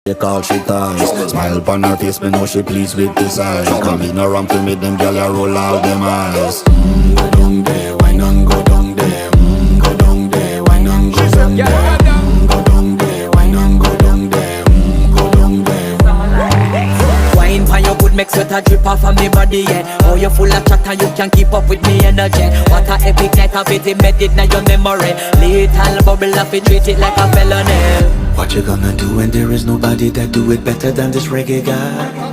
They call she ties. Smile upon her face, me know she pleased with this eyes. Come in around to me, them gyal a roll out them eyes. Go down there, why not go down there? Go down there, why not go down there? Go down there, why not go down there? Go down there. Wine pan your good, make sweat a drip off of me body, yeah. Oh, you full of chatter, you can keep up with me energy. What a epic night of it, embedded in your memory. Little bubble up, it treat it like a felony. What you gonna do when there is nobody that do it better than this reggae guy?